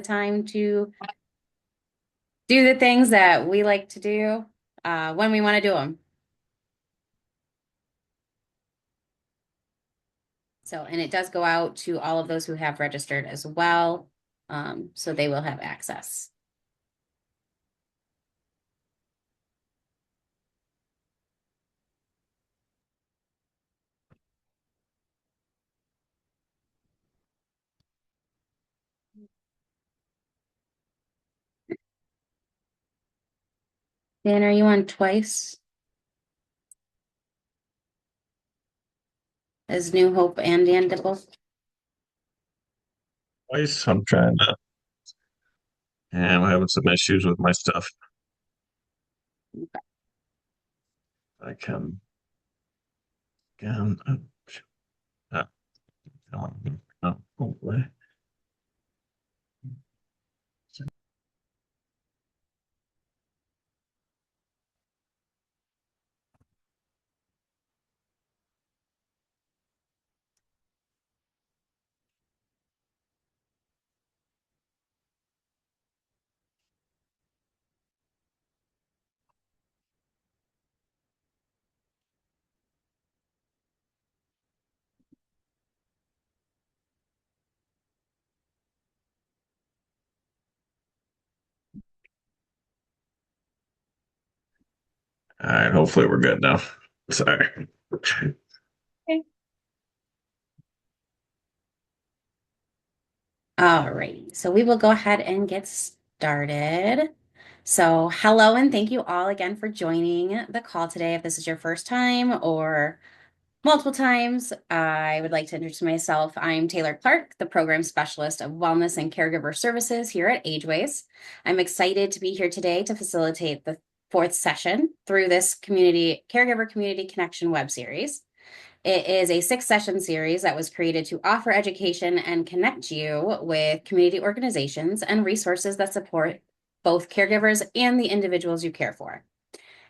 time to do the things that we like to do when we want to do them. So, and it does go out to all of those who have registered as well. So they will have access. Dan, are you on twice as New Hope and Dan Dibble? Twice. I'm trying to, and I'm having some issues with my stuff. I can, uh, come on. Oh, hopefully. All right, hopefully we're good now. Sorry. Okay. All right, so we will go ahead and get started. So, hello and thank you all again for joining the call today. If this is your first time or multiple times, I would like to introduce myself. I'm Taylor Clark, the Program Specialist of Wellness and Caregiver Services here at AgeWays. I'm excited to be here today to facilitate the fourth session through this Caregiver Community Connection web series. It is a 6-session series that was created to offer education and connect you with community organizations and resources that support both caregivers and the individuals you care for.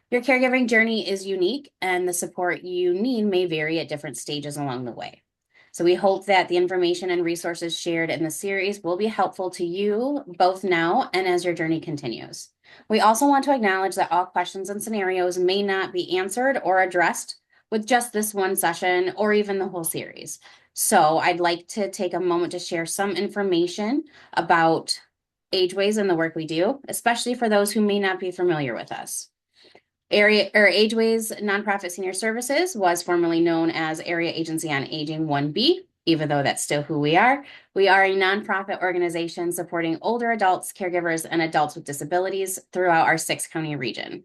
Your caregiving journey is unique, and the support you need may vary at different stages along the way. So, we hope that the information and resources shared in the series will be helpful to you both now and as your journey continues. We also want to acknowledge that all questions and scenarios may not be answered or addressed with just this one session or even the whole series. So, I'd like to take a moment to share some information about AgeWays and the work we do, especially for those who may not be familiar with us. AgeWays Nonprofit Senior Services was formerly known as Area Agency on Aging 1B, even though that's still who we are. We are a nonprofit organization supporting older adults, caregivers, and adults with disabilities throughout our 6-county region.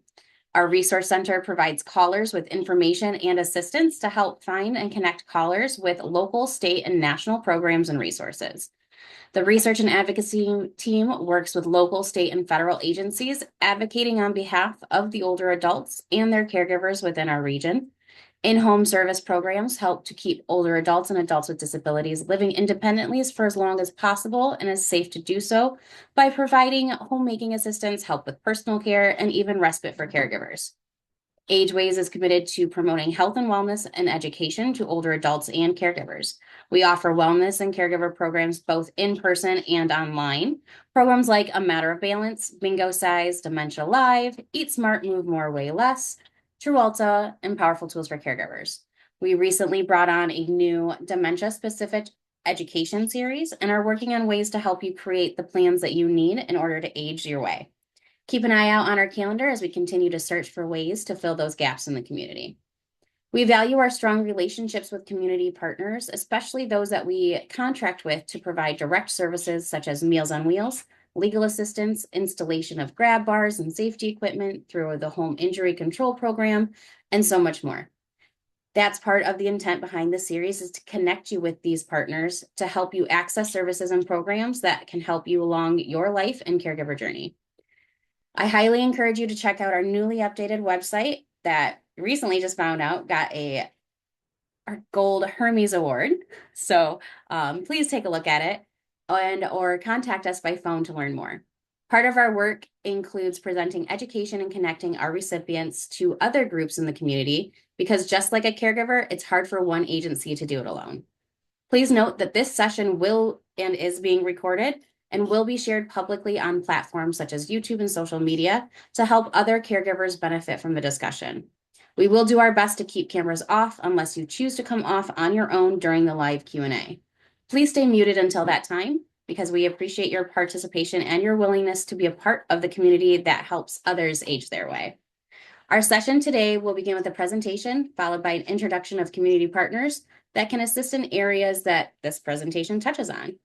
Our resource center provides callers with information and assistance to help find and connect callers with local, state, and national programs and resources. The research and advocacy team works with local, state, and federal agencies advocating on behalf of the older adults and their caregivers within our region. In-home service programs help to keep older adults and adults with disabilities living independently for as long as possible and is safe to do so by providing homemaking assistance, help with personal care, and even respite for caregivers. AgeWays is committed to promoting health and wellness and education to older adults and caregivers. We offer wellness and caregiver programs both in person and online. Programs like A Matter of Balance, Bingo Size, Dementia Live, Eat Smart, Move More, Weigh Less, True and Powerful Tools for Caregivers. We recently brought on a new dementia-specific education series and are working on ways to help you create the plans that you need in order to age your way. Keep an eye out on our calendar as we continue to search for ways to fill those gaps in the community. We value our strong relationships with community partners, especially those that we contract with to provide direct services such as Meals on Wheels, legal assistance, installation of grab bars and safety equipment through the Home Injury Control Program, and so much more. That's part of the intent behind the series is to connect you with these partners to help you access services and programs that can help you along your life and caregiver journey. I highly encourage you to check out our newly updated website that recently just found out got our Gold Hermes Award. So please take a look at it or contact us by phone to learn more. Part of our work includes presenting education and connecting our recipients to other groups in the community because just like a caregiver, it's hard for one agency to do it alone. Please note that this session will and is being recorded. and will be shared publicly on platforms such as YouTube and social media to help other caregivers benefit from the discussion. We will do our best to keep cameras off unless you choose to come off on your own during the live Q&A. Please stay muted until that time because we appreciate your participation and your willingness to be a part of the community that helps others age their way. Our session today will begin with a presentation, followed by an introduction of community partners that can assist in areas that this presentation touches on.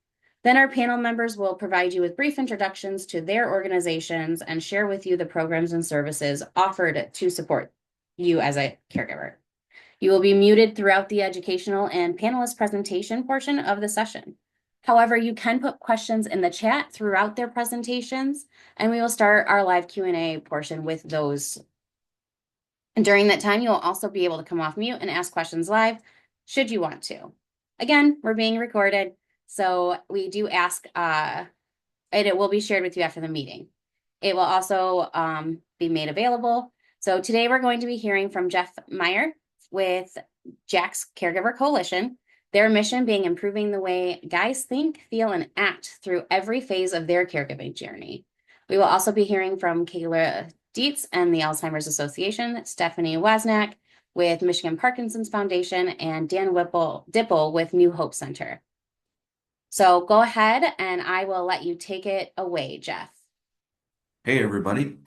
Then our panel members will provide you with brief introductions to their organizations and share with you the programs and services offered to support you as a caregiver. You will be muted throughout the educational and panelist presentation portion of the session. However, you can put questions in the chat throughout their presentations, and we will start our live Q&A portion with those. And during that time, you'll also be able to come off mute and ask questions live, should you want to. Again, we're being recorded, so we do ask, and it will be shared with you after the meeting. It will also be made available. So today we're going to be hearing from Jeff Meyer with Jack's Caregiver Coalition, their mission being improving the way guys think, feel, and act through every phase of their caregiving journey. We will also be hearing from Kayla Dietz and the Alzheimer's Association, Stephanie Wozniak with Michigan Parkinson's Foundation, and Dan Dipple with New Hope Center. So go ahead and I will let you take it away, Jeff. Hey, everybody.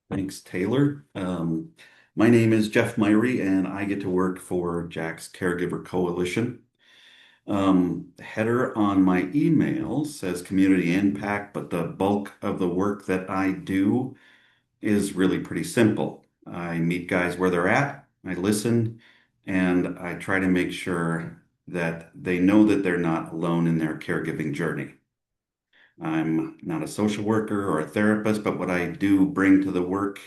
Thanks, Taylor. My name is Jeff Myrie, and I get to work for Jack's Caregiver Coalition. The header on my email says community impact, but the bulk of the work that I do is really pretty simple. I meet guys where they're at, I listen, and I try to make sure that they know that they're not alone in their caregiving journey. I'm not a social worker or a therapist, but what I do bring to the work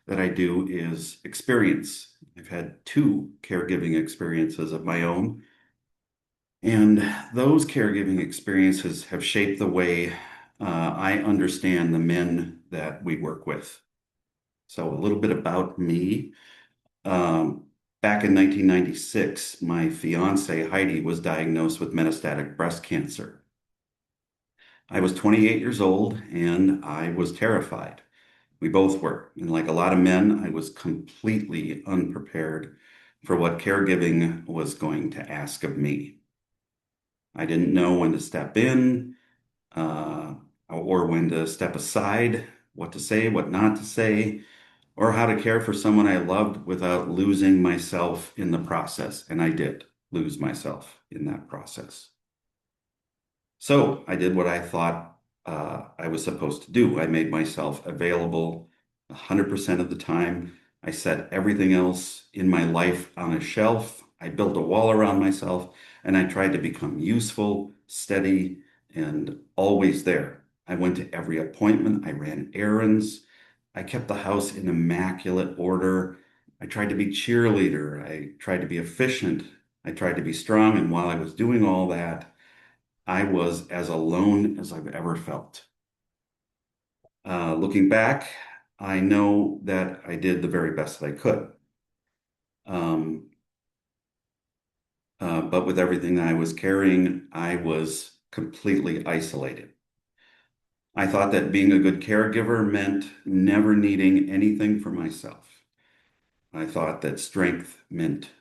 that I do is experience. I've had two caregiving experiences of my own, and those caregiving experiences have shaped the way I understand the men that we work with. So a little bit about me. Back in 1996, my fiance Heidi was diagnosed with metastatic breast cancer. I was 28 years old and I was terrified. We both were. And like a lot of men, I was completely unprepared for what caregiving was going to ask of me. I didn't know when to step in or when to step aside, what to say, what not to say, or how to care for someone I loved without losing myself in the process. And I did lose myself in that process. So I did what I thought I was supposed to do. I made myself available 100% of the time. I set everything else in my life on a shelf. I built a wall around myself, and I tried to become useful, steady, and always there. I went to every appointment. I ran errands. I kept the house in immaculate order. I tried to be cheerleader. I tried to be efficient. I tried to be strong. And while I was doing all that, I was as alone as I've ever felt. Looking back, I know that I did the very best that I could. But with everything that I was carrying, I was completely isolated. I thought that being a good caregiver meant never needing anything for myself. I thought that strength meant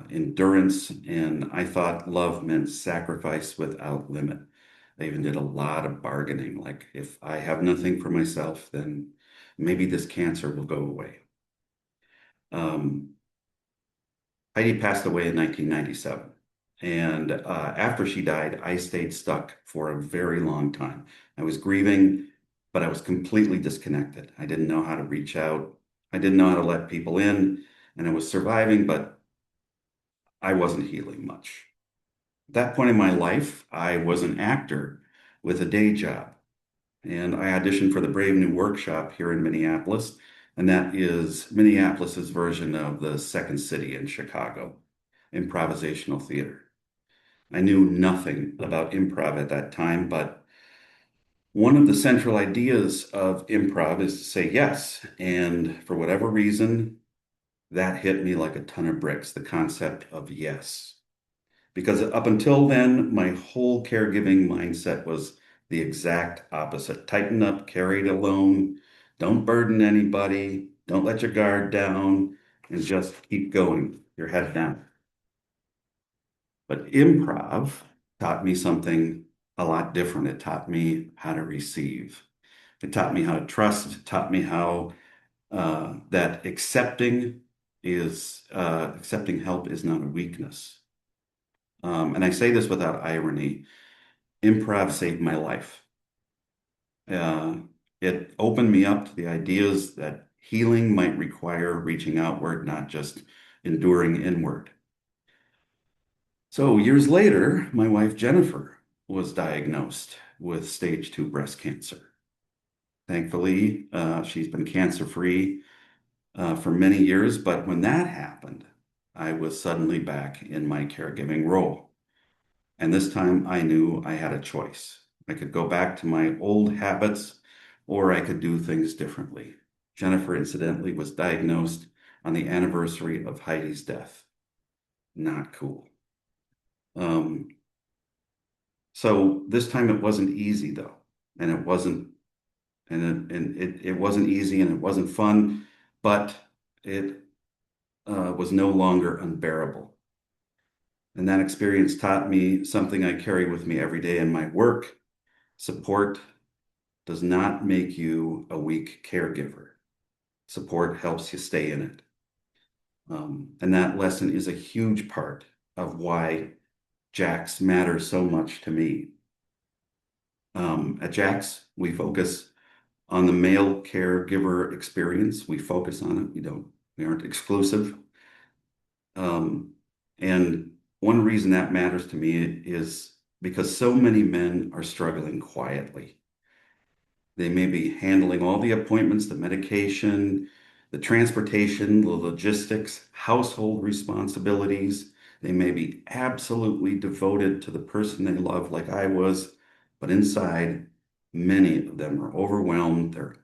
endurance, and I thought love meant sacrifice without limit. I even did a lot of bargaining, like if I have nothing for myself, then maybe this cancer will go away. Heidi passed away in 1997. And after she died, I stayed stuck for a very long time. I was grieving, but I was completely disconnected. I didn't know how to reach out. I didn't know how to let people in, and I was surviving, but I wasn't healing much. At that point in my life, I was an actor with a day job, and I auditioned for the Brave New Workshop here in Minneapolis, and that is Minneapolis's version of the Second City in Chicago, improvisational theater. I knew nothing about improv at that time, but one of the central ideas of improv is to say yes. And for whatever reason, that hit me like a ton of bricks, the concept of yes. Because up until then, my whole caregiving mindset was the exact opposite. Tighten up, carry it alone, don't burden anybody, don't let your guard down, and just keep going, your head down. But improv taught me something a lot different. It taught me how to receive. It taught me how to trust. It taught me how that accepting help is not a weakness. And I say this without irony. Improv saved my life. Uh, it opened me up to the ideas that healing might require reaching outward, not just enduring inward. So years later, my wife Jennifer was diagnosed with stage 2 breast cancer. Thankfully, she's been cancer-free for many years, but when that happened, I was suddenly back in my caregiving role. And this time I knew I had a choice. I could go back to my old habits, or I could do things differently. Jennifer, incidentally, was diagnosed on the anniversary of Heidi's death. Not cool. Um, so this time it wasn't easy though, and it wasn't, it wasn't easy and it wasn't fun, but it was no longer unbearable. And that experience taught me something I carry with me every day in my work. Support does not make you a weak caregiver. Support helps you stay in it. And that lesson is a huge part of why Jax matters so much to me. At Jax, we focus on the male caregiver experience. We focus on it. We aren't exclusive. And one reason that matters to me is because so many men are struggling quietly. They may be handling all the appointments, the medication, the transportation, the logistics, household responsibilities. They may be absolutely devoted to the person they love, like I was, but inside, many of them are overwhelmed. They're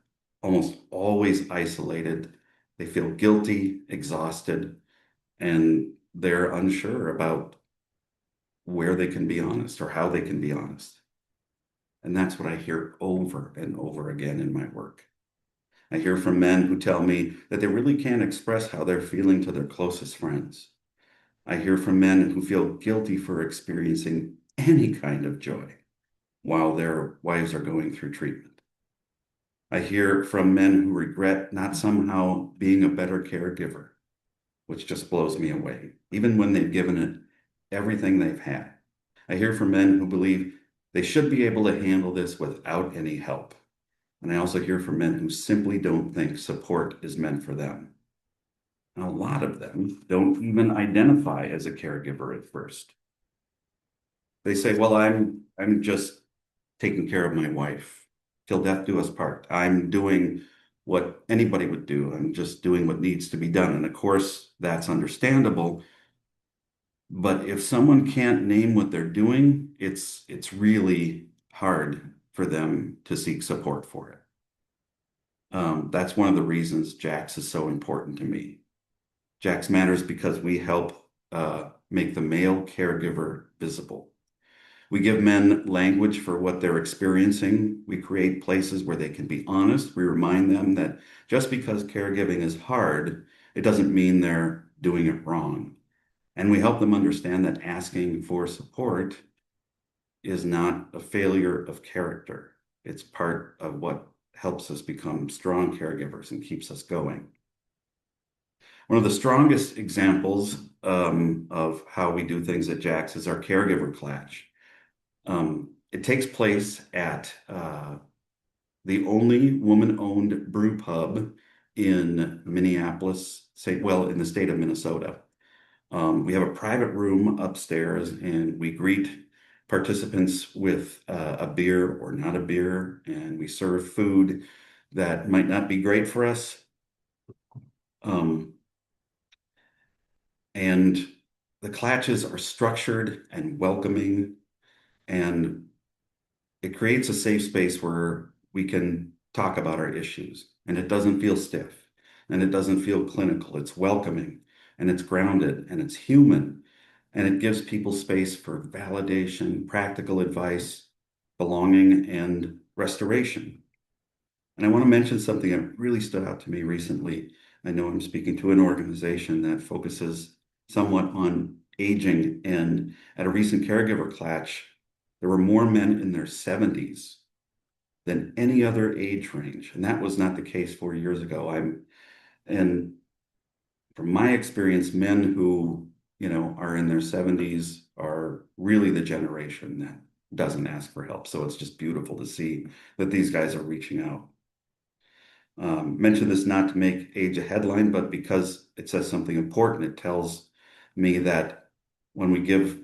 almost always isolated. They feel guilty, exhausted, and they're unsure about where they can be honest or how they can be honest. And that's what I hear over and over again in my work. I hear from men who tell me that they really can't express how they're feeling to their closest friends. I hear from men who feel guilty for experiencing any kind of joy while their wives are going through treatment. I hear from men who regret not somehow being a better caregiver, which just blows me away, even when they've given it everything they've had. I hear from men who believe they should be able to handle this without any help. And I also hear from men who simply don't think support is meant for them. And a lot of them don't even identify as a caregiver at first. They say, well, I'm just taking care of my wife till death do us part. I'm doing what anybody would do. I'm just doing what needs to be done. And of course, that's understandable. But if someone can't name what they're doing, it's really hard for them to seek support for it. That's one of the reasons Jax is so important to me. Jax matters because we help make the male caregiver visible. We give men language for what they're experiencing. We create places where they can be honest. We remind them that just because caregiving is hard, it doesn't mean they're doing it wrong. And we help them understand that asking for support is not a failure of character. It's part of what helps us become strong caregivers and keeps us going. One of the strongest examples of how we do things at Jax is our caregiver clash. It takes place at the only woman-owned brew pub in Minneapolis, in the state of Minnesota. We have a private room upstairs, and we greet participants with a beer or not a beer, and we serve food that might not be great for us. And the clatches are structured and welcoming, and it creates a safe space where we can talk about our issues, and it doesn't feel stiff, and it doesn't feel clinical. It's welcoming, and it's grounded, and it's human, and it gives people space for validation, practical advice, belonging, and restoration. And I want to mention something that really stood out to me recently. I know I'm speaking to an organization that focuses somewhat on aging, and at a recent caregiver clash, there were more men in their 70s than any other age range. And that was not the case 4 years ago. And from my experience, men who, are in their 70s are really the generation that doesn't ask for help. So it's just beautiful to see that these guys are reaching out. Mention this not to make age a headline, but because it says something important. It tells me that when we give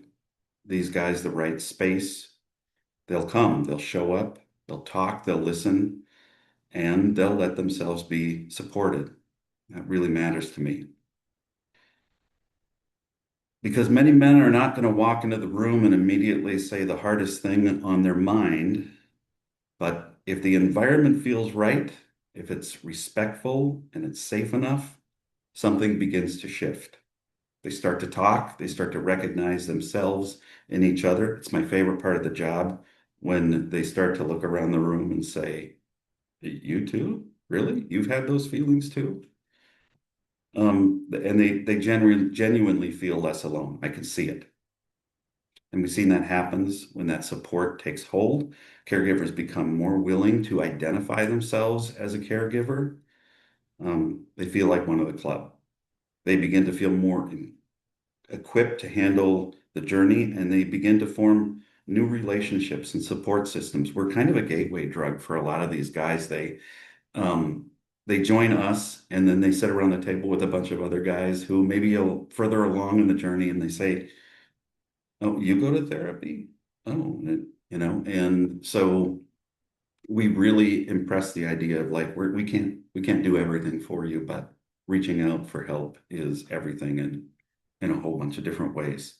these guys the right space, they'll come, they'll show up, they'll talk, they'll listen, and they'll let themselves be supported. That really matters to me. Because many men are not going to walk into the room and immediately say the hardest thing on their mind. But if the environment feels right, if it's respectful and it's safe enough, something begins to shift. They start to talk, they start to recognize themselves in each other. It's my favorite part of the job when they start to look around the room and say, "You too? Really? You've had those feelings too?" And they genuinely feel less alone. I can see it. And we've seen that happens when that support takes hold. Caregivers become more willing to identify themselves as a caregiver. They feel like one of the club. They begin to feel more equipped to handle the journey, and they begin to form new relationships and support systems. We're kind of a gateway drug for a lot of these guys. They join us, and then they sit around the table with a bunch of other guys who maybe are further along in the journey, and they say, "Oh, you go to therapy? Oh," and so we really impress the idea of like we can't do everything for you, but reaching out for help is everything in a whole bunch of different ways.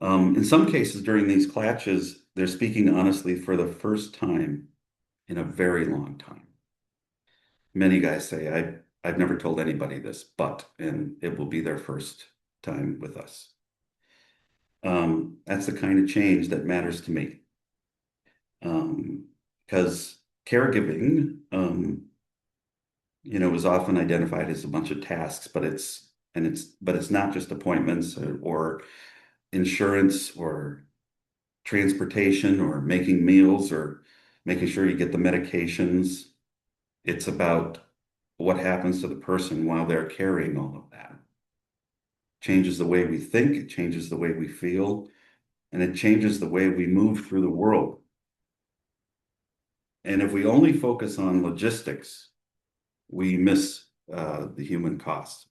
In some cases during these clashes, they're speaking honestly for the first time in a very long time. Many guys say, I've never told anybody this, and it will be their first time with us. That's the kind of change that matters to me. Because caregiving, is often identified as a bunch of tasks, but it's not just appointments or insurance or transportation or making meals or making sure you get the medications. It's about what happens to the person while they're carrying all of that. Changes the way we think, it changes the way we feel, and it changes the way we move through the world. And if we only focus on logistics, we miss the human cost.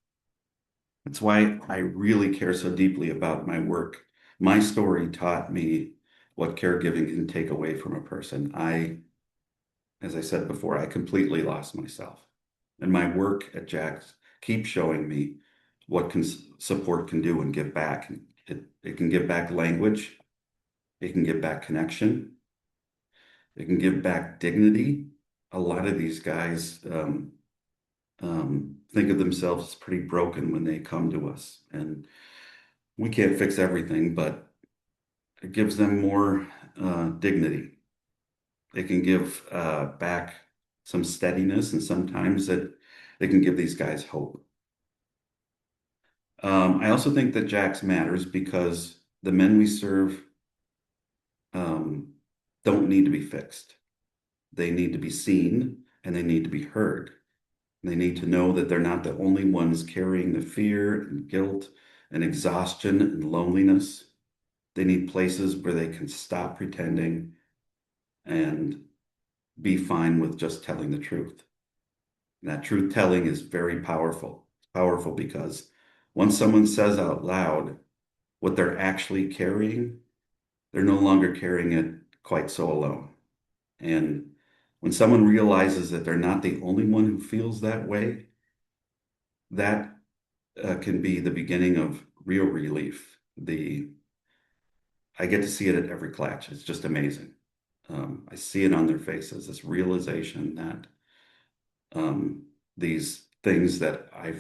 That's why I really care so deeply about my work. My story taught me what caregiving can take away from a person. As I said before, I completely lost myself. And my work at Jack's keeps showing me what support can do and give back. It can give back language. It can give back connection. It can give back dignity. A lot of these guys think of themselves as pretty broken when they come to us. And we can't fix everything, but it gives them more dignity. It can give back some steadiness, and sometimes it can give these guys hope. I also think that Jack's matters because the men we serve don't need to be fixed. They need to be seen and they need to be heard. They need to know that they're not the only ones carrying the fear and guilt and exhaustion and loneliness. They need places where they can stop pretending and be fine with just telling the truth. And that truth telling is very powerful. It's powerful because once someone says out loud what they're actually carrying, they're no longer carrying it quite so alone. And when someone realizes that they're not the only one who feels that way, that can be the beginning of real relief. I get to see it at every clutch. It's just amazing. I see it on their faces, this realization that these things that I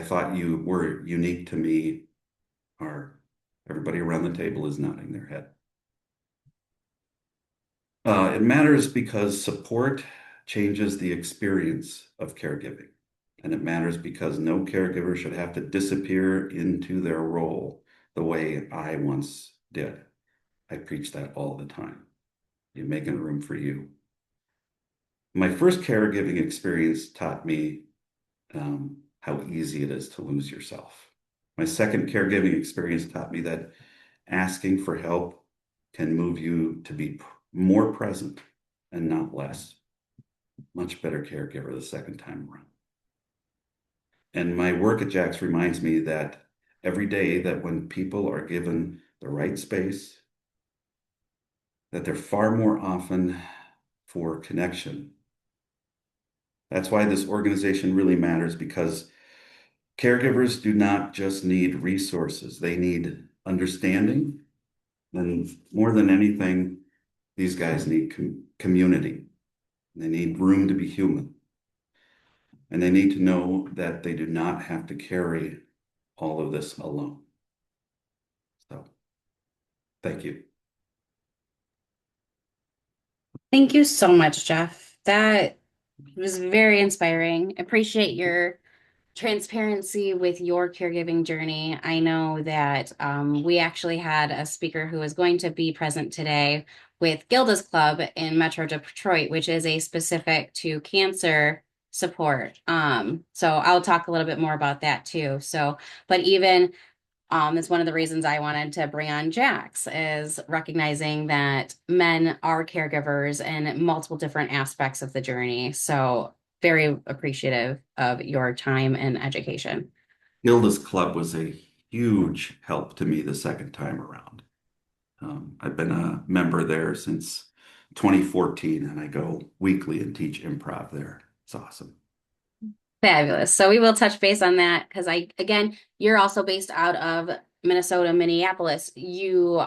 thought you were unique to me are everybody around the table is nodding their head. It matters because support changes the experience of caregiving. And it matters because no caregiver should have to disappear into their role the way I once did. I preach that all the time. You're making room for you. My first caregiving experience taught me how easy it is to lose yourself. My second caregiving experience taught me that asking for help can move you to be more present and not less. Much better caregiver the second time around. And my work at Jax reminds me that every day that when people are given the right space, that they're far more often for connection. That's why this organization really matters, because caregivers do not just need resources, they need understanding. And more than anything, these guys need community. They need room to be human. And they need to know that they do not have to carry all of this alone. So, thank you. Thank you so much, Jeff. That was very inspiring. Appreciate your transparency with your caregiving journey. I know that we actually had a speaker who was going to be present today with Gilda's Club in Metro Detroit, which is a specific to cancer support. So I'll talk a little bit more about that too. So, but even it's one of the reasons I wanted to bring on Jax is recognizing that men are caregivers in multiple different aspects of the journey. So very appreciative of your time and education. Gilda's Club was a huge help to me the second time around. I've been a member there since 2014, and I go weekly and teach improv there. It's awesome. Fabulous. So we will touch base on that because again, you're also based out of Minnesota, Minneapolis. You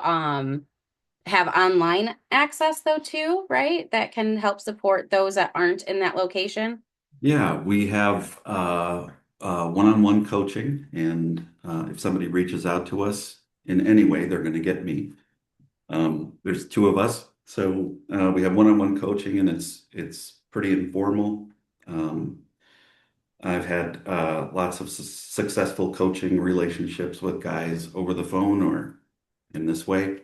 have online access though too, right? That can help support those that aren't in that location. Yeah, we have one-on-one coaching, and if somebody reaches out to us in any way, they're going to get me. There's two of us, so we have one-on-one coaching, and it's pretty informal. Um, I've had lots of successful coaching relationships with guys over the phone or in this way.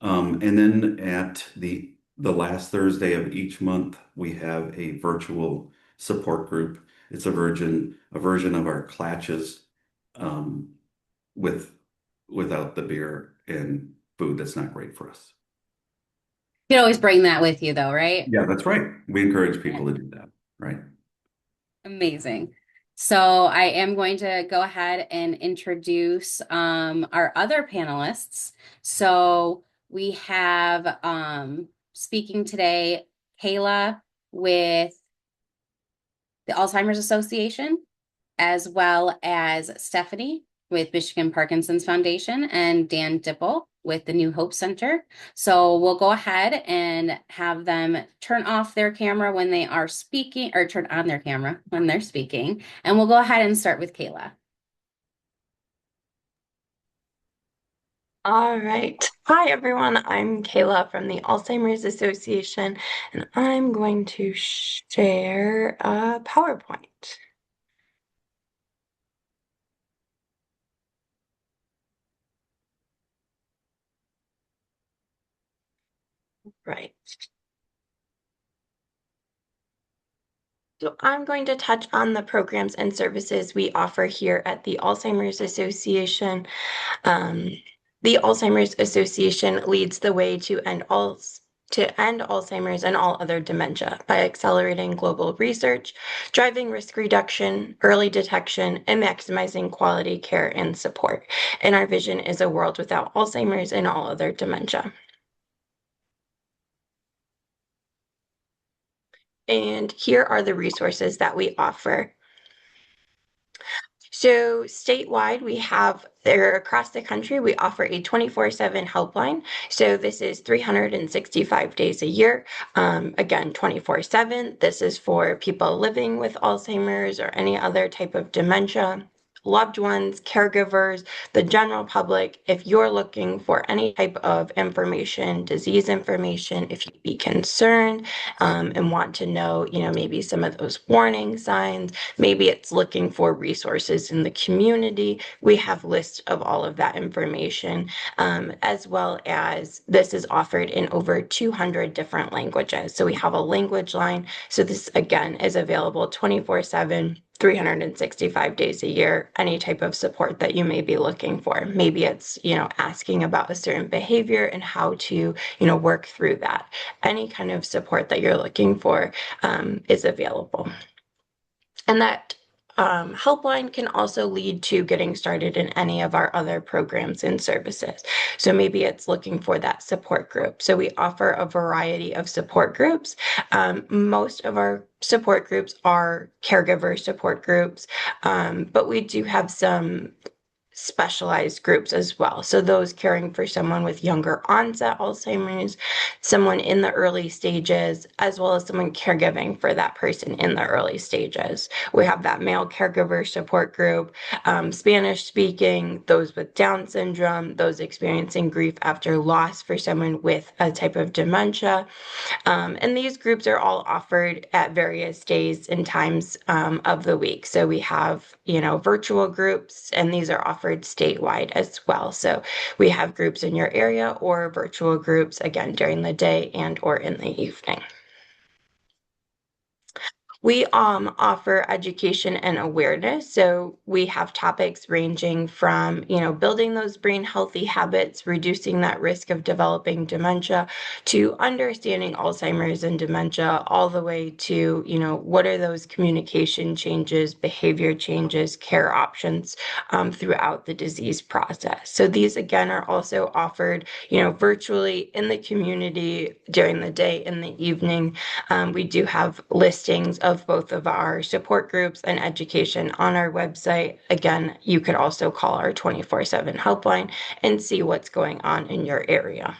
And then at the last Thursday of each month, we have a virtual support group. It's a version of our clatches, um, with without the beer and food that's not great for us. You can always bring that with you though, right? Yeah, that's right. We encourage people to do that, right? Amazing. So I am going to go ahead and introduce our other panelists. So we have speaking today, Kayla with the Alzheimer's Association, as well as Stephanie with Michigan Parkinson's Foundation and Dan Dipple with the New Hope Center. So we'll go ahead and have them turn off their camera when they are speaking, or turn on their camera when they're speaking. And we'll go ahead and start with Kayla. All right. Hi, everyone. I'm Kayla from the Alzheimer's Association, and I'm going to share a PowerPoint. Right. So I'm going to touch on the programs and services we offer here at the Alzheimer's Association. Um, the Alzheimer's Association leads the way to end Alzheimer's and all other dementia by accelerating global research, driving risk reduction, early detection, and maximizing quality care and support. And our vision is a world without Alzheimer's and all other dementia. And here are the resources that we offer. So statewide, across the country, we offer a 24/7 helpline. So this is 365 days a year. Again, 24/7. This is for people living with Alzheimer's or any other type of dementia. loved ones, caregivers, the general public, if you're looking for any type of information, disease information, if you'd be concerned and want to know, maybe some of those warning signs, maybe it's looking for resources in the community, we have lists of all of that information, as well as this is offered in over 200 different languages. So we have a language line. So this, again, is available 24/7. 365 days a year, any type of support that you may be looking for. Maybe it's, asking about a certain behavior and how to, work through that. Any kind of support that you're looking for is available. And that helpline can also lead to getting started in any of our other programs and services. So maybe it's looking for that support group. So we offer a variety of support groups. Most of our support groups are caregiver support groups, but we do have some specialized groups as well. So those caring for someone with younger onset Alzheimer's, someone in the early stages, as well as someone caregiving for that person in the early stages. We have that male caregiver support group, Spanish speaking, those with Down syndrome, those experiencing grief after loss for someone with a type of dementia. And these groups are all offered at various days and times of the week. So we have, virtual groups, and these are offered statewide as well. So we have groups in your area or virtual groups, again, during the day and or in the evening. We offer education and awareness. So we have topics ranging from, building those brain healthy habits, reducing that risk of developing dementia, to understanding Alzheimer's and dementia, all the way to, what are those communication changes, behavior changes, care options throughout the disease process. So these, again, are also offered, virtually in the community during the day and the evening. We do have listings of both of our support groups and education on our website. Again, you could also call our 24/7 helpline and see what's going on in your area.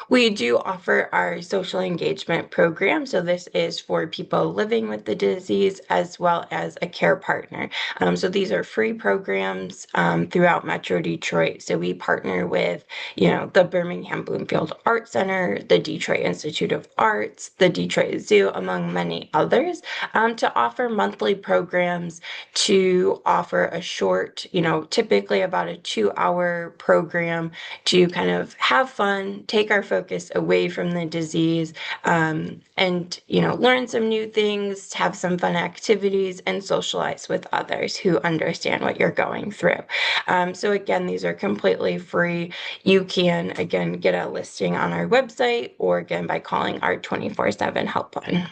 We do offer our social engagement program. So this is for people living with the disease as well as a care partner. So these are free programs throughout Metro Detroit. So we partner with, the Birmingham Bloomfield Art Center, the Detroit Institute of Arts, the Detroit Zoo, among many others, to offer monthly programs, to offer a short, typically about a 2-hour program to kind of have fun, take our focus away from the disease, and learn some new things, have some fun activities, and socialize with others who understand what you're going through. So again, these are completely free. You can, again, get a listing on our website or, again, by calling our 24/7 helpline.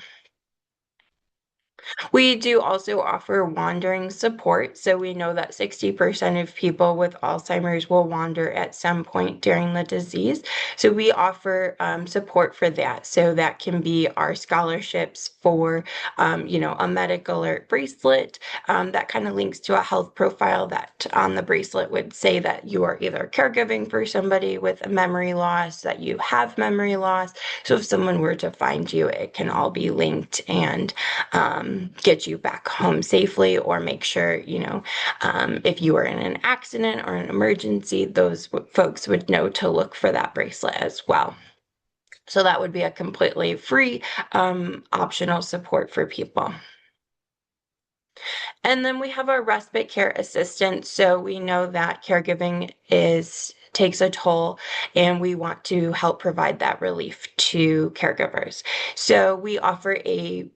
We do also offer wandering support. So we know that 60% of people with Alzheimer's will wander at some point during the disease. So we offer support for that. So that can be our scholarships for, a medical alert bracelet that kind of links to a health profile that on the bracelet would say that you are either caregiving for somebody with a memory loss, that you have memory loss. So if someone were to find you, it can all be linked and get you back home safely, or make sure, if you were in an accident or an emergency, those folks would know to look for that bracelet as well. So that would be a completely free, optional support for people. And then we have our respite care assistant. So we know that caregiving takes a toll, and we want to help provide that relief to caregivers. So we offer a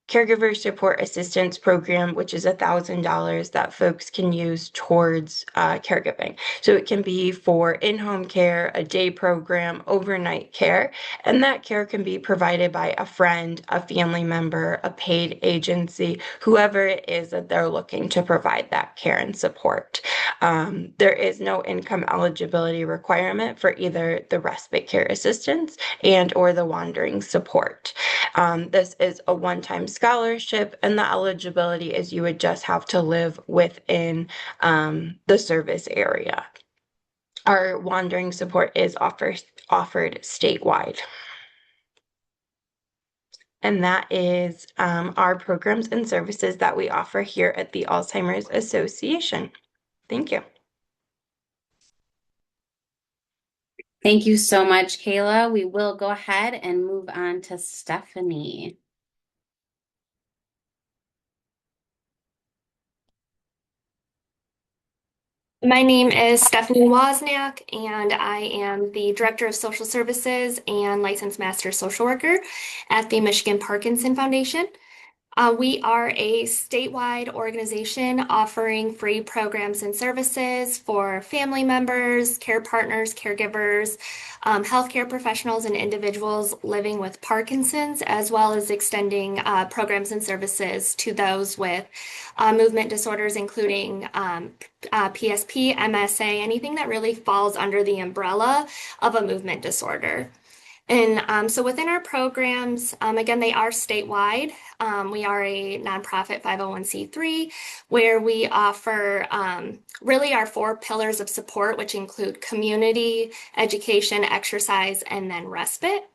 Caregiver Support Assistance Program, which is $1,000 that folks can use towards caregiving. So it can be for in-home care, a day program, overnight care, and that care can be provided by a friend, a family member, a paid agency, whoever it is that they're looking to provide that care and support. There is no income eligibility requirement for either the respite care assistance and or the wandering support. This is a one-time scholarship, and the eligibility is you would just have to live within the service area. Our wandering support is offered statewide. and that is our programs and services that we offer here at the Alzheimer's Association. Thank you. Thank you so much, Kayla. We will go ahead and move on to Stephanie. My name is Stephanie Wozniak, and I am the Director of Social Services and Licensed Master Social Worker at the Michigan Parkinson Foundation. We are a statewide organization offering free programs and services for family members, care partners, caregivers, healthcare professionals, and individuals living with Parkinson's, as well as extending programs and services to those with movement disorders, including PSP, MSA, anything that really falls under the umbrella of a movement disorder. And so within our programs, again, they are statewide. We are a nonprofit 501c3 where we offer really our 4 pillars of support, which include community, education, exercise, and then respite.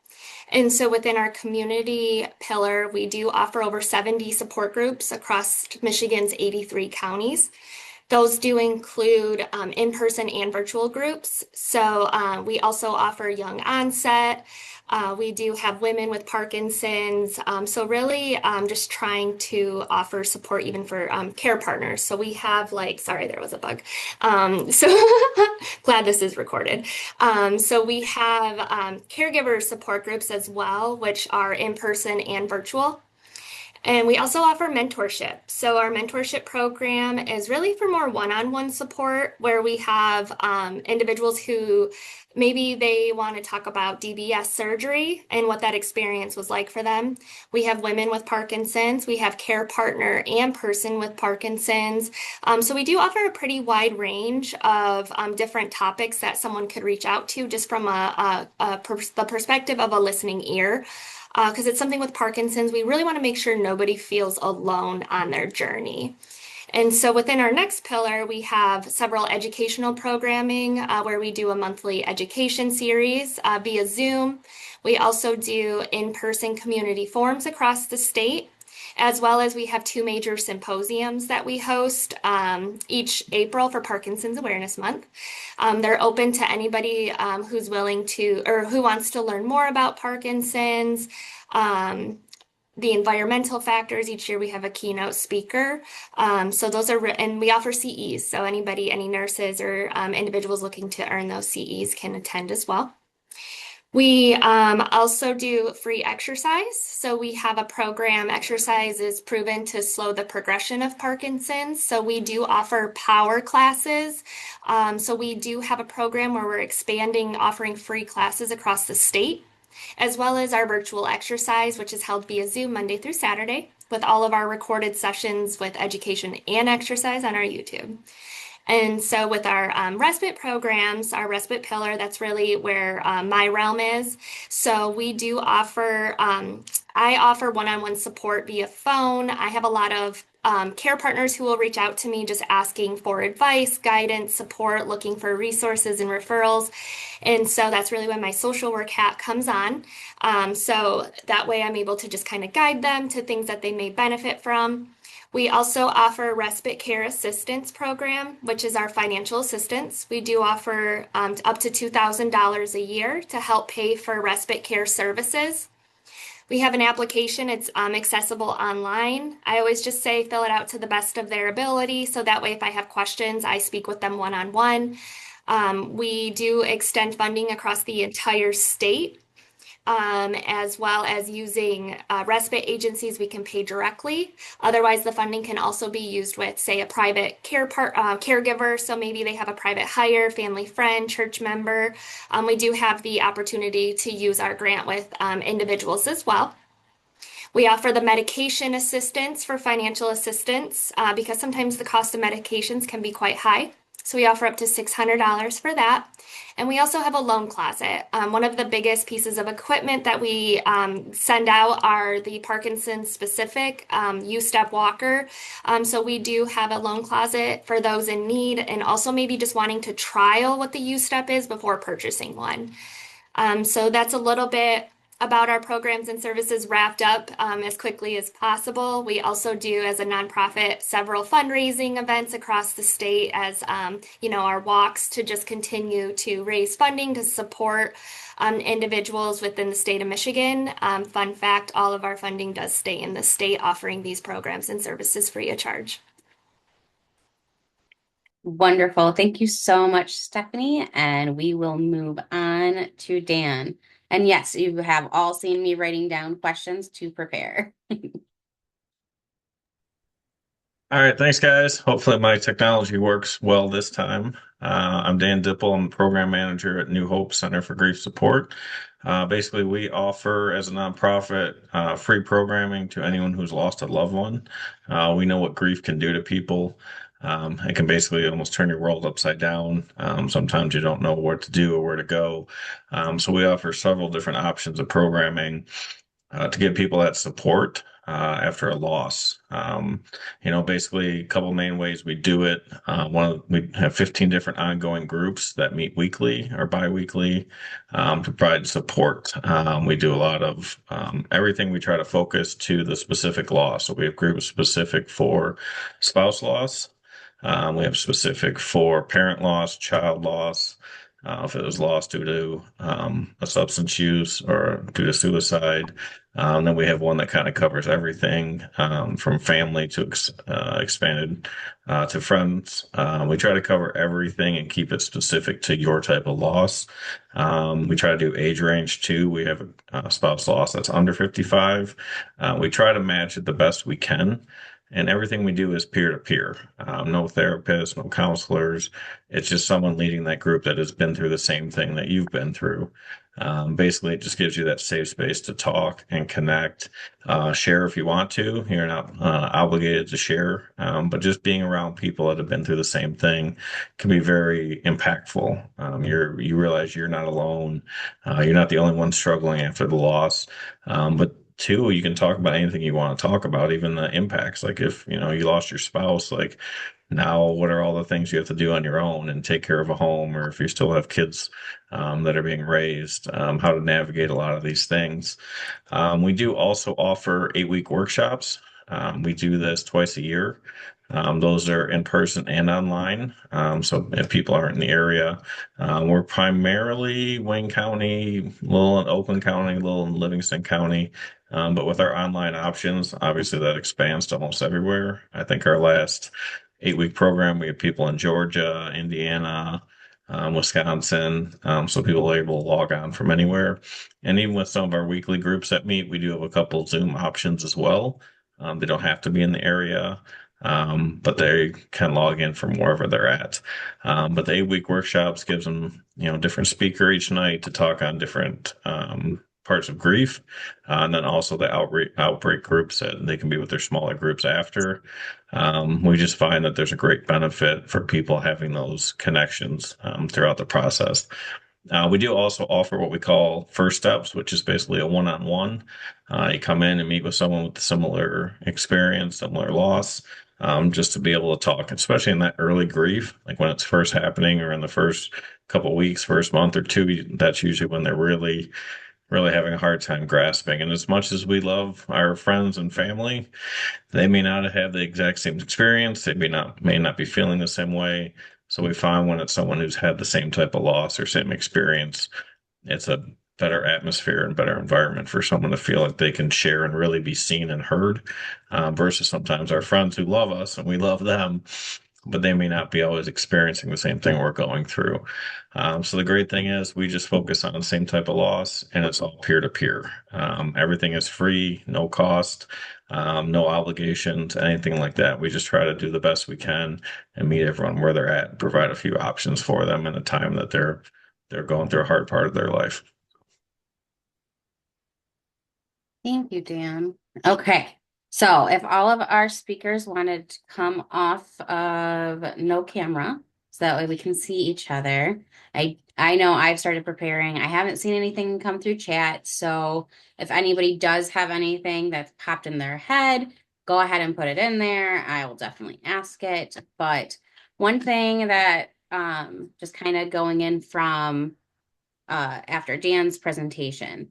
And so within our community pillar, we do offer over 70 support groups across Michigan's 83 counties. Those do include in-person and virtual groups. So we also offer young onset. We do have women with Parkinson's. So really just trying to offer support even for care partners. So we have sorry, there was a bug. So glad this is recorded. So we have caregiver support groups as well, which are in-person and virtual. And we also offer mentorship. So our mentorship program is really for more one-on-one support where we have individuals who maybe they want to talk about DBS surgery and what that experience was like for them. We have women with Parkinson's. We have care partner and person with Parkinson's. So we do offer a pretty wide range of different topics that someone could reach out to just from the perspective of a listening ear. Because it's something with Parkinson's, we really want to make sure nobody feels alone on their journey. And so within our next pillar, we have several educational programming where we do a monthly education series via Zoom. We also do in-person community forums across the state, as well as we have 2 major symposiums that we host each April for Parkinson's Awareness Month. They're open to anybody who's willing to or who wants to learn more about Parkinson's, the environmental factors. Each year we have a keynote speaker. So those are, and we offer CEs. So anybody, any nurses or individuals looking to earn those CEs can attend as well. We also do free exercise. So we have a program, exercise is proven to slow the progression of Parkinson's. So we do offer power classes. So we do have a program where we're expanding, offering free classes across the state, as well as our virtual exercise, which is held via Zoom Monday through Saturday, with all of our recorded sessions with education and exercise on our YouTube. And so with our respite programs, our respite pillar, that's really where my realm is. So we do offer, I offer one-on-one support via phone. I have a lot of care partners who will reach out to me just asking for advice, guidance, support, looking for resources and referrals. And so that's really when my social work hat comes on. So that way I'm able to just kind of guide them to things that they may benefit from. We also offer a respite care assistance program, which is our financial assistance. We do offer up to $2,000 a year to help pay for respite care services. We have an application. It's accessible online. I always just say fill it out to the best of their ability. So that way, if I have questions, I speak with them one-on-one. We do extend funding across the entire state. As well as using respite agencies we can pay directly. Otherwise, the funding can also be used with, say, a private caregiver. So maybe they have a private hire, family friend, church member. We do have the opportunity to use our grant with individuals as well. We offer the medication assistance for financial assistance because sometimes the cost of medications can be quite high. So we offer up to $600 for that. And we also have a loan closet. One of the biggest pieces of equipment that we send out are the Parkinson's specific U-Step walker. So we do have a loan closet for those in need and also maybe just wanting to trial what the U-Step is before purchasing one. So that's a little bit about our programs and services wrapped up as quickly as possible. We also do, as a nonprofit, several fundraising events across the state as our walks to just continue to raise funding to support individuals within the state of Michigan. Fun fact, all of our funding does stay in the state, offering these programs and services free of charge. Wonderful. Thank you so much, Stephanie. And we will move on to Dan. And yes, you have all seen me writing down questions to prepare. All right, thanks, guys. Hopefully, my technology works well this time. I'm Dan Dipple. I'm the program manager at New Hope Center for Grief Support. Basically, we offer, as a nonprofit, free programming to anyone who's lost a loved one. We know what grief can do to people. It can basically almost turn your world upside down. Sometimes you don't know what to do or where to go. So we offer several different options of programming to give people that support after a loss. Basically a couple main ways we do it. We have 15 different ongoing groups that meet weekly or bi-weekly to provide support. We do a lot of everything. We try to focus to the specific loss. So we have groups specific for spouse loss. We have specific for parent loss, child loss. If it was lost due to a substance use or due to suicide. Then we have one that kind of covers everything from family to expanded to friends. We try to cover everything and keep it specific to your type of loss. We try to do age range too. We have a spouse loss that's under 55. We try to match it the best we can. And everything we do is peer to peer. No therapists, no counselors. It's just someone leading that group that has been through the same thing that you've been through. Basically, it just gives you that safe space to talk and connect, share if you want to. You're not obligated to share, but just being around people that have been through the same thing can be very impactful. You realize you're not alone. You're not the only one struggling after the loss. But two, you can talk about anything you want to talk about, even the impacts. Like if, you lost your spouse, like now what are all the things you have to do on your own and take care of a home, or if you still have kids that are being raised, how to navigate a lot of these things. We do also offer 8-week workshops. We do this twice a year. Those are in person and online. So if people aren't in the area, we're primarily Wayne County, a little in Oakland County, a little in Livingston County. But with our online options, obviously that expands to almost everywhere. I think our last 8-week program, we had people in Georgia, Indiana, Wisconsin. So people are able to log on from anywhere. And even with some of our weekly groups that meet, we do have a couple Zoom options as well. They don't have to be in the area. But they can log in from wherever they're at. But the 8-week workshops gives them, different speaker each night to talk on different parts of grief, and then also the outbreak groups that they can be with their smaller groups after. We just find that there's a great benefit for people having those connections throughout the process. We do also offer what we call first steps, which is basically a one-on-one. You come in and meet with someone with a similar experience, similar loss, just to be able to talk, especially in that early grief, like when it's first happening or in the first couple of weeks, first month or two. That's usually when they're really, really having a hard time grasping. And as much as we love our friends and family, they may not have the exact same experience. They may not be feeling the same way. So we find when it's someone who's had the same type of loss or same experience, it's a better atmosphere and better environment for someone to feel like they can share and really be seen and heard, versus sometimes our friends who love us and we love them, but they may not be always experiencing the same thing we're going through. So the great thing is we just focus on the same type of loss, and it's all peer to peer. Everything is free, no cost, no obligations, anything like that. We just try to do the best we can and meet everyone where they're at, and provide a few options for them in a time that they're going through a hard part of their life. Thank you, Dan. Okay. So if all of our speakers wanted to come off of no camera, so that way we can see each other. I know I've started preparing. I haven't seen anything come through chat. So if anybody does have anything that's popped in their head, go ahead and put it in there. I will definitely ask it. But one thing that just kind of going in from after Dan's presentation.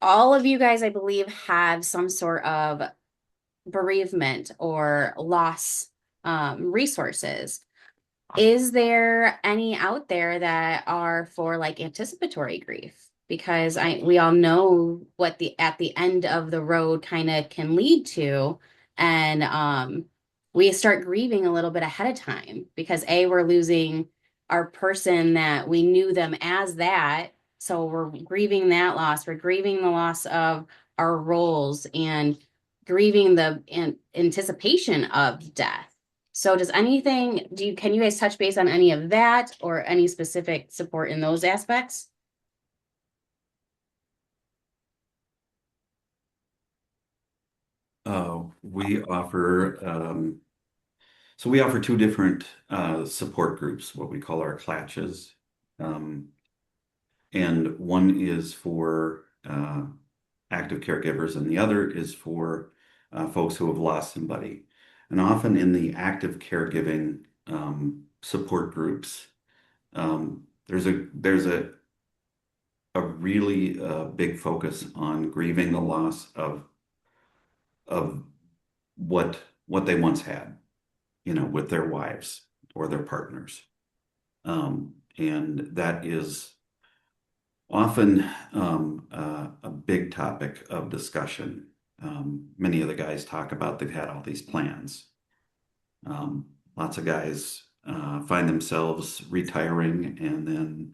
all of you guys, I believe, have some sort of bereavement or loss resources. Is there any out there that are for like anticipatory grief? Because we all know what the at the end of the road kind of can lead to, and we start grieving a little bit ahead of time because we're losing our person that we knew them as that, so we're grieving that loss. We're grieving the loss of our roles and grieving the anticipation of death. So can you guys touch base on any of that or any specific support in those aspects? We offer we offer two different support groups, what we call our clatches. And one is for active caregivers, and the other is for folks who have lost somebody. And often in the active caregiving support groups, there's a really big focus on grieving the loss of what they once had, with their wives or their partners. And that is often a big topic of discussion. Many of the guys talk about they've had all these plans. Lots of guys find themselves retiring and then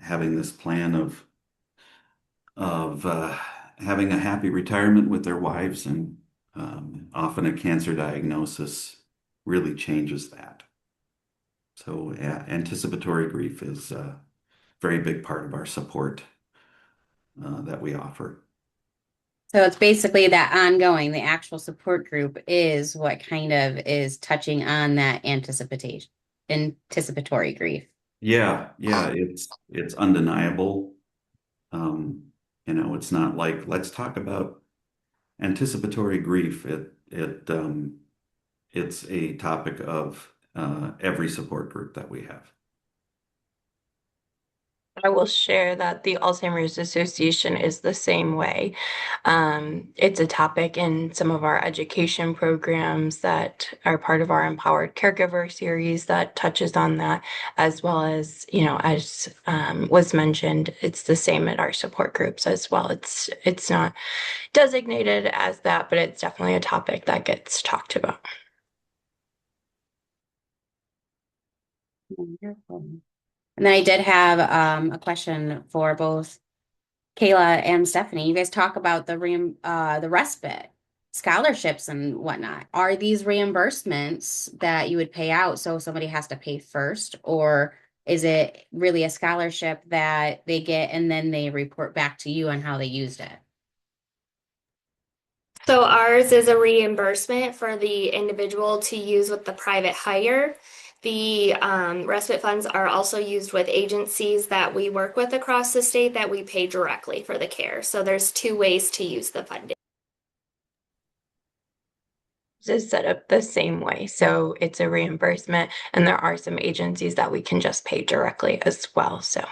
having this plan of having a happy retirement with their wives, and often a cancer diagnosis really changes that. So yeah, anticipatory grief is a very big part of our support that we offer. So it's basically that the actual support group is what kind of is touching on that anticipatory grief. Yeah, it's undeniable. It's not like let's talk about anticipatory grief. It's a topic of every support group that we have. I will share that the Alzheimer's Association is the same way. It's a topic in some of our education programs that are part of our Empowered Caregiver series that touches on that, as well as, as was mentioned, it's the same at our support groups as well. It's not designated as that, but it's definitely a topic that gets talked about. Wonderful. And then I did have a question for both Kayla and Stephanie. You guys talk about the respite scholarships and whatnot. Are these reimbursements that you would pay out so somebody has to pay first, or is it really a scholarship that they get and then they report back to you on how they used it? So ours is a reimbursement for the individual to use with the private hire. The respite funds are also used with agencies that we work with across the state that we pay directly for the care. So there's two ways to use the funding. Is set up the same way. So it's a reimbursement, and there are some agencies that we can just pay directly as well. So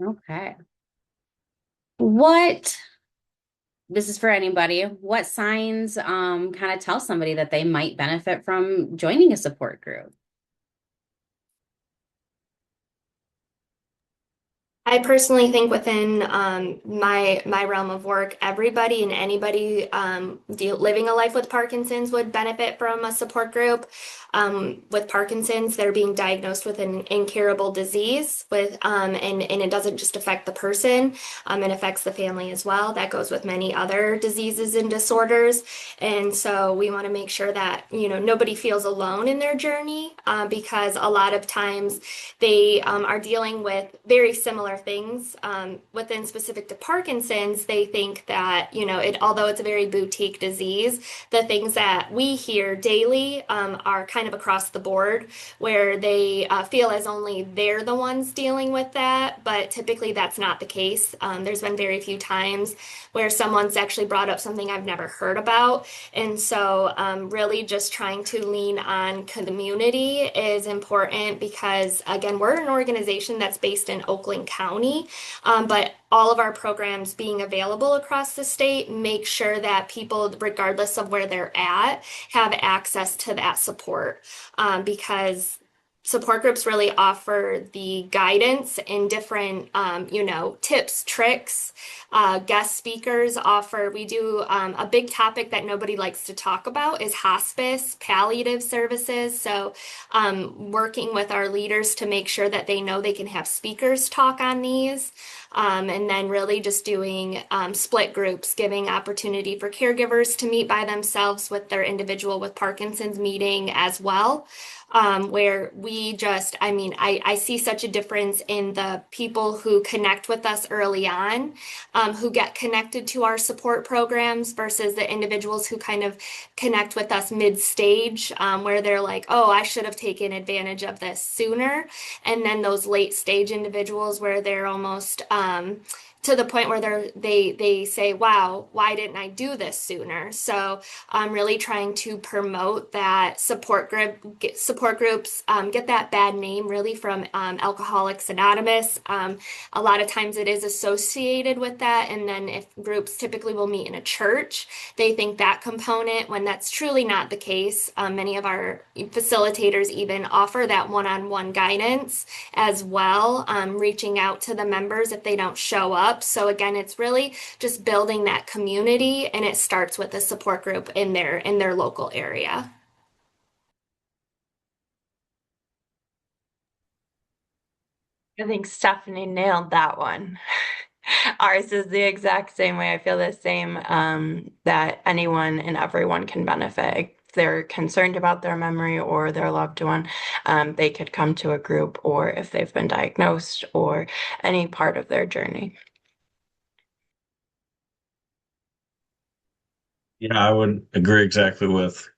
Okay. This is for anybody. What signs kind of tell somebody that they might benefit from joining a support group? I personally think within my realm of work, everybody and anybody living a life with Parkinson's would benefit from a support group. With Parkinson's, they're being diagnosed with an incurable disease and it doesn't just affect the person, it affects the family as well. That goes with many other diseases and disorders. And so we want to make sure that, nobody feels alone in their journey because a lot of times they are dealing with very similar things within specific to Parkinson's. They think that, although it's a very boutique disease, the things that we hear daily are kind of across the board where they feel as only they're the ones dealing with that, but typically that's not the case. There's been very few times where someone's actually brought up something I've never heard about. And so, really just trying to lean on community is important because, again, we're an organization that's based in Oakland County, but all of our programs being available across the state make sure that people, regardless of where they're at, have access to that support because support groups really offer the guidance and different, tips, tricks. Guest speakers offer, we do a big topic that nobody likes to talk about is hospice, palliative services. So, working with our leaders to make sure that they know they can have speakers talk on these. And then really just doing split groups, giving opportunity for caregivers to meet by themselves with their individual with Parkinson's meeting as well. Where we just, I see such a difference in the people who connect with us early on, who get connected to our support programs versus the individuals who kind of connect with us mid-stage, where they're like, oh, I should have taken advantage of this sooner. And then those late stage individuals where they're almost to the point where they say, wow, why didn't I do this sooner? So I'm really trying to promote that support groups get that bad name really from Alcoholics Anonymous. A lot of times it is associated with that, and then if groups typically will meet in a church, they think that component when that's truly not the case. Many of our facilitators even offer that one-on-one guidance as well, reaching out to the members if they don't show up. So again, it's really just building that community, and it starts with a support group in their local area. I think Stephanie nailed that one. Ours is the exact same way. I feel the same, that anyone and everyone can benefit. If they're concerned about their memory or their loved one, they could come to a group, or if they've been diagnosed or any part of their journey. Yeah, I would agree exactly with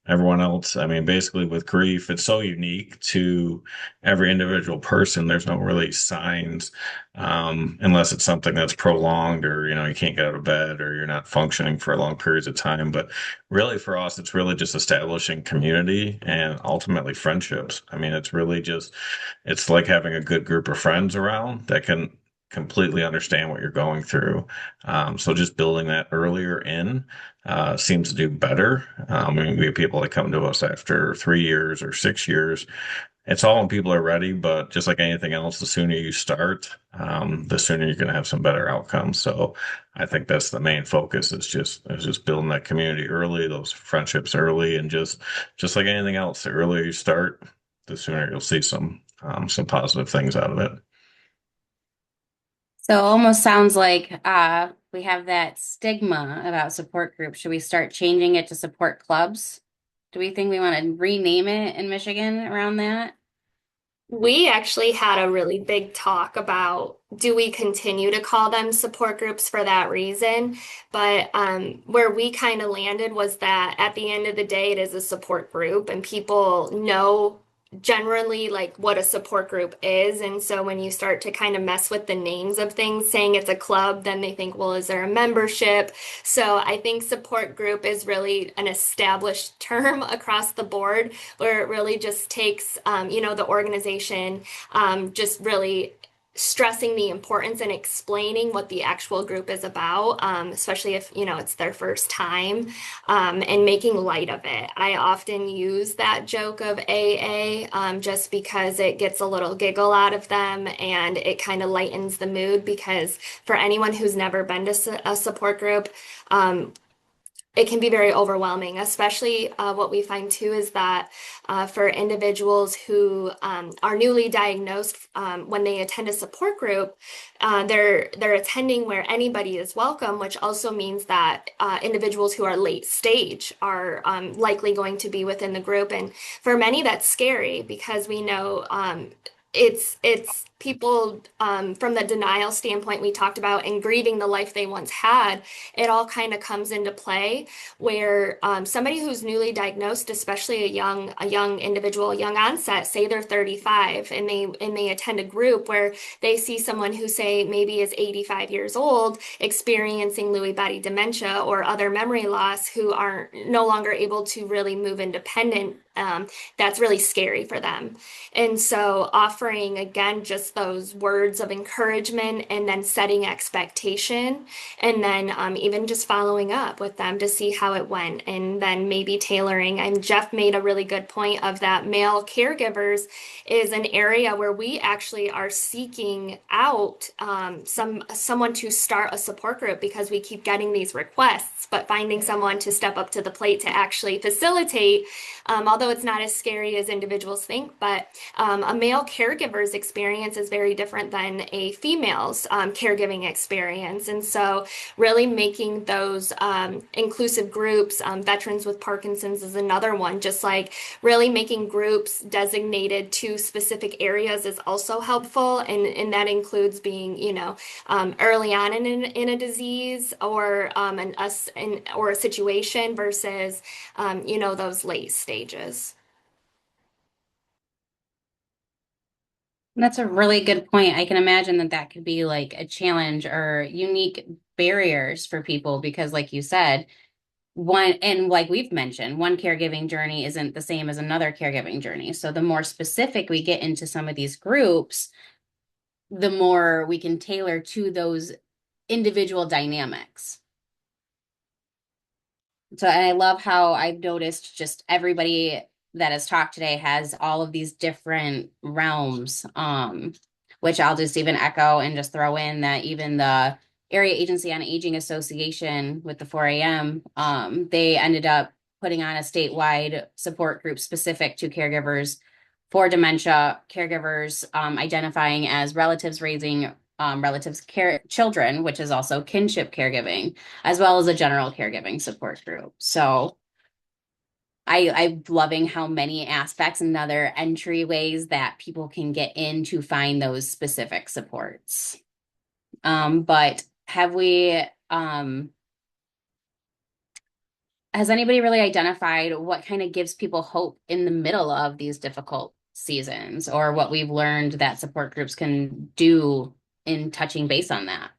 everyone else. I mean, basically with grief, it's so unique to every individual person. There's no really signs, unless it's something that's prolonged or, you can't get out of bed or you're not functioning for long periods of time. But really for us, it's really just establishing community and ultimately friendships. I mean, it's like having a good group of friends around that can completely understand what you're going through. So just building that earlier in seems to do better. I mean, we have people that come to us after 3 years or 6 years. It's all when people are ready, but just like anything else, the sooner you start, the sooner you're going to have some better outcomes. So I think that's the main focus is just building that community early, those friendships early, and just like anything else, the earlier you start, the sooner you'll see some positive things out of it. So it almost sounds like we have that stigma about support groups. Should we start changing it to support clubs? Do we think we want to rename it in Michigan around that? We actually had a really big talk about do we continue to call them support groups for that reason? But where we kind of landed was that at the end of the day, it is a support group, and people know generally like what a support group is. And so when you start to kind of mess with the names of things, saying it's a club, then they think, well, is there a membership? So I think support group is really an established term across the board where it really just takes, the organization just really stressing the importance and explaining what the actual group is about, especially if, it's their first time, and making light of it. I often use that joke of AA, just because it gets a little giggle out of them and it kind of lightens the mood because for anyone who's never been to a support group, it can be very overwhelming, especially what we find too is that for individuals who are newly diagnosed, when they attend a support group, they're attending where anybody is welcome, which also means that individuals who are late stage are likely going to be within the group. And for many, that's scary because we know it's people from the denial standpoint we talked about and grieving the life they once had, it all kind of comes into play where somebody who's newly diagnosed, especially a young individual, young onset, say they're 35 and they attend a group where they see someone who say maybe is 85 years old experiencing Lewy body dementia or other memory loss who are no longer able to really move independent. That's really scary for them. And so offering again just those words of encouragement and then setting expectation and then even just following up with them to see how it went and then maybe tailoring. And Jeff made a really good point of that male caregivers is an area where we actually are seeking out someone to start a support group because we keep getting these requests, but finding someone to step up to the plate to actually facilitate, although it's not as scary as individuals think, but a male caregiver's experience is very different than a female's caregiving experience. And so really making those inclusive groups, Veterans with Parkinson's is another one, just like really making groups designated to specific areas is also helpful. And that includes being, early on in a disease or or a situation versus, those late stages. That's a really good point. I can imagine that that could be like a challenge or unique barriers for people because, like you said, one, and like we've mentioned, one caregiving journey isn't the same as another caregiving journey. So the more specific we get into some of these groups, the more we can tailor to those individual dynamics. So, and I love how I've noticed just everybody that has talked today has all of these different realms, which I'll just even echo and just throw in that even the Area Agency on Aging Association with the 4AM, they ended up putting on a statewide support group specific to caregivers for dementia, caregivers identifying as relatives raising relatives care children, which is also kinship caregiving as well as a general caregiving support group. So I'm loving how many aspects and other entryways that people can get in to find those specific supports. But have we, has anybody really identified what kind of gives people hope in the middle of these difficult seasons or what we've learned that support groups can do in touching base on that?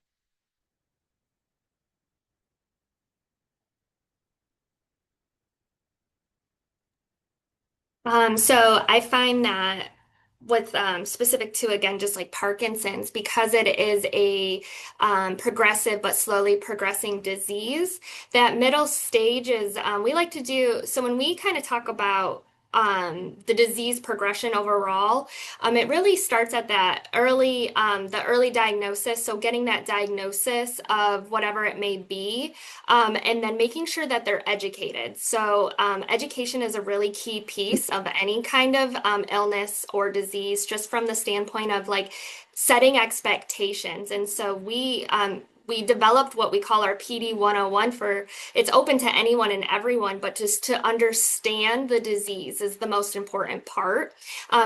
So I find that with specific to again just like Parkinson's because it is a progressive but slowly progressing disease, that middle stage is we like to do so when we kind of talk about the disease progression overall, it really starts at that early the early diagnosis, so getting that diagnosis of whatever it may be, and then making sure that they're educated. So education is a really key piece of any kind of illness or disease, just from the standpoint of like setting expectations. And so we developed what we call our PD 101 for it's open to anyone and everyone, but just to understand the disease is the most important part.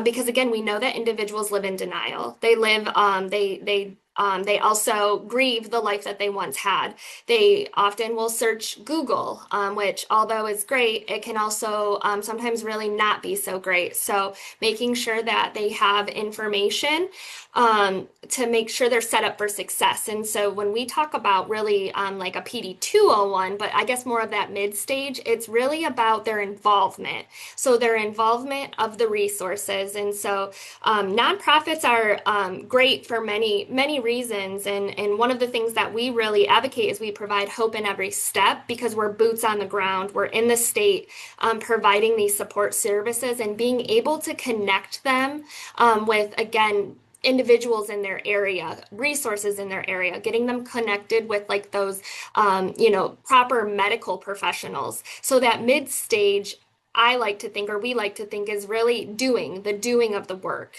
Because again, we know that individuals live in denial. They live, they also grieve the life that they once had. They often will search Google, which although is great, it can also sometimes really not be so great. So making sure that they have information to make sure they're set up for success. And so when we talk about really like a PD 201, but I guess more of that mid stage, it's really about their involvement. So their involvement of the resources. And so nonprofits are great for many reasons. And one of the things that we really advocate is we provide hope in every step because we're boots on the ground. We're in the state providing these support services and being able to connect them with, again, individuals in their area, resources in their area, getting them connected with like those, proper medical professionals. So that mid stage, I like to think, or we like to think, is really the doing of the work.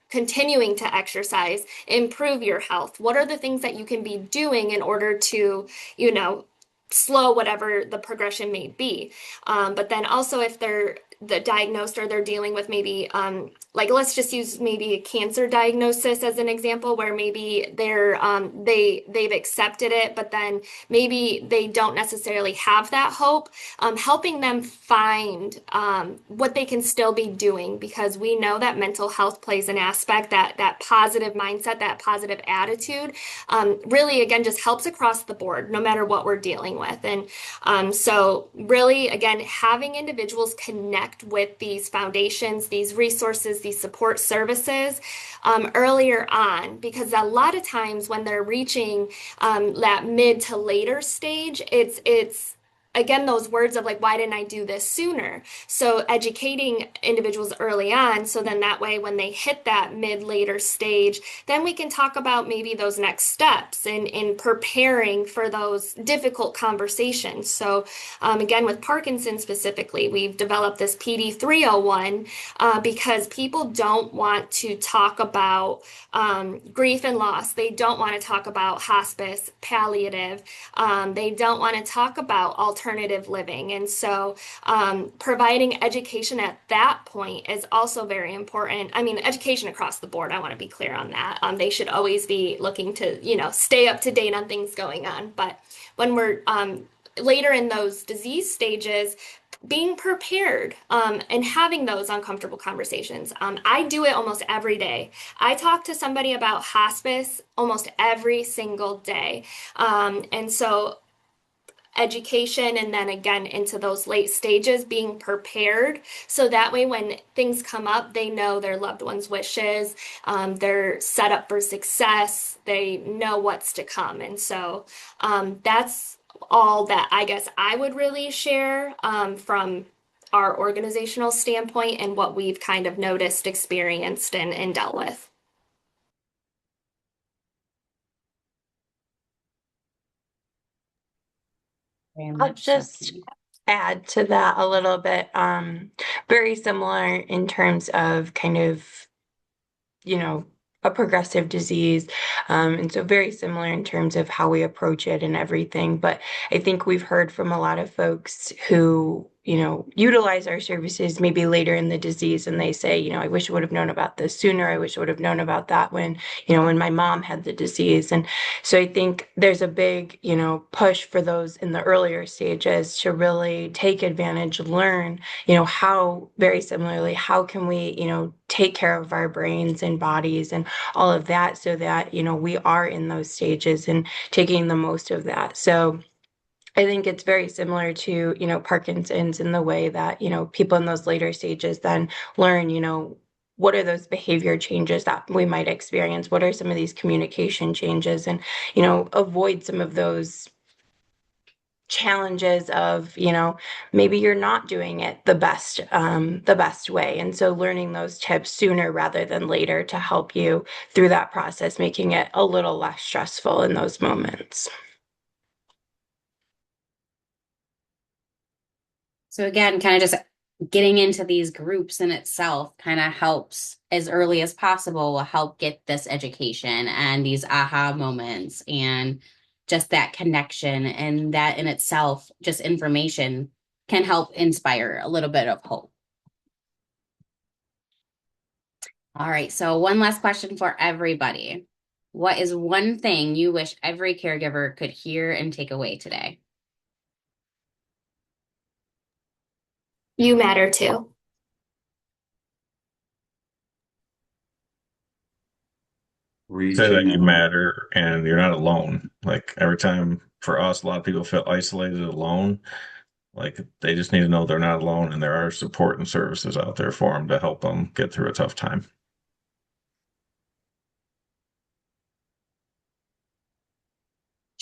Continuing to exercise, improve your health. What are the things that you can be doing in order to, slow whatever the progression may be? But then also if the diagnosed or they're dealing with maybe like let's just use maybe a cancer diagnosis as an example where maybe they've accepted it, but then maybe they don't necessarily have that hope. Helping them find what they can still be doing, because we know that mental health plays an aspect, that positive mindset, that positive attitude really again just helps across the board no matter what we're dealing with. And so really again having individuals connect with these foundations, these resources, these support services earlier on, because a lot of times when they're reaching that mid to later stage, it's again those words of like, why didn't I do this sooner? So educating individuals early on, so then that way when they hit that mid later stage, then we can talk about maybe those next steps and in preparing for those difficult conversations. So again, with Parkinson's specifically, we've developed this PD 301 because people don't want to talk about grief and loss. They don't want to talk about hospice, palliative. They don't want to talk about alternative living. And so providing education at that point is also very important. I mean, education across the board, I want to be clear on that. They should always be looking to, stay up to date on things going on. But when we're later in those disease stages, being prepared and having those uncomfortable conversations. I do it almost every day. I talk to somebody about hospice almost every single day. And so education and then again into those late stages being prepared so that way when things come up they know their loved ones wishes, they're set up for success, they know what's to come. And so that's all that I guess I would really share from our organizational standpoint and what we've kind of noticed, experienced, and dealt with. Very I'll much so. just add to that a little bit. Very similar in terms of kind of, a progressive disease. And so very similar in terms of how we approach it and everything. But I think we've heard from a lot of folks who, utilize our services maybe later in the disease and they say, I wish I would have known about this sooner. I wish I would have known about that when my mom had the disease. And so I think there's a big, push for those in the earlier stages to really take advantage, learn, how very similarly, how can we, take care of our brains and bodies and all of that so that, we are in those stages and taking the most of that. So I think it's very similar to, Parkinson's in the way that, people in those later stages then learn, what are those behavior changes that we might experience? What are some of these communication changes? And, avoid some of those challenges of, maybe you're not doing it the best way. And so learning those tips sooner rather than later to help you through that process, making it a little less stressful in those moments. So again, kind of just getting into these groups in itself kind of helps as early as possible will help get this education and these aha moments and just that connection, and that in itself, just information can help inspire a little bit of hope. All right, so one last question for everybody. What is one thing you wish every caregiver could hear and take away today? You matter too. Say that Reaching you out. matter and you're not alone. Like every time for us, a lot of people feel isolated, alone. Like they just need to know they're not alone and there are support and services out there for them to help them get through a tough time.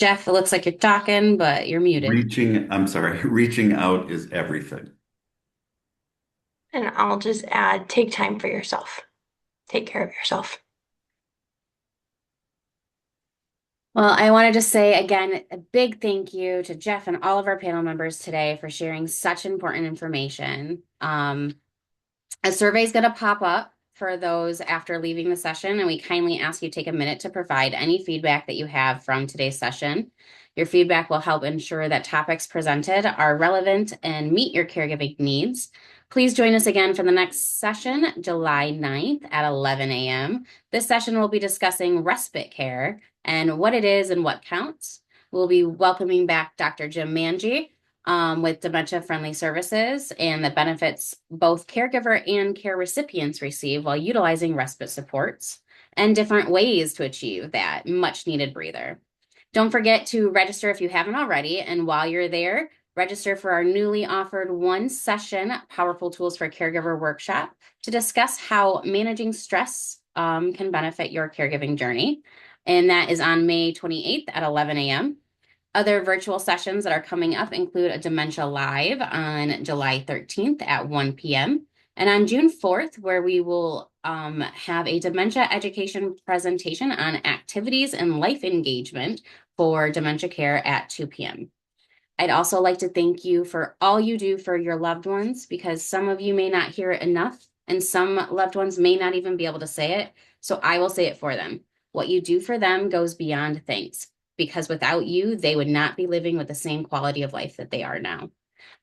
Jeff, it looks like you're talking, but you're muted. I'm sorry, reaching out is everything. And I'll just add, take time for yourself. Take care of yourself. Well, I wanted to say again, a big thank you to Jeff and all of our panel members today for sharing such important information. A survey is going to pop up for those after leaving the session, and we kindly ask you to take a minute to provide any feedback that you have from today's session. Your feedback will help ensure that topics presented are relevant and meet your caregiving needs. Please join us again for the next session, July 9th at 11 a.m. This session will be discussing respite care and what it is and what counts. We'll be welcoming back Dr. Jim Manji with dementia-friendly services and the benefits both caregiver and care recipients receive while utilizing respite supports and different ways to achieve that much-needed breather. Don't forget to register if you haven't already, and while you're there, register for our newly offered one-session Powerful Tools for Caregiver workshop to discuss how managing stress can benefit your caregiving journey. And that is on May 28th at 11 a.m. Other virtual sessions that are coming up include a Dementia Live on July 13th at 1 p.m. and on June 4th, where we will have a dementia education presentation on activities and life engagement for dementia care at 2 p.m. I'd also like to thank you for all you do for your loved ones, because some of you may not hear it enough and some loved ones may not even be able to say it. So I will say it for them. What you do for them goes beyond thanks, because without you, they would not be living with the same quality of life that they are now.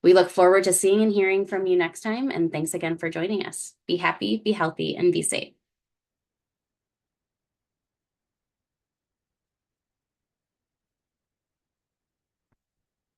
We look forward to seeing and hearing from you next time. And thanks again for joining us. Be happy, be healthy, and be safe.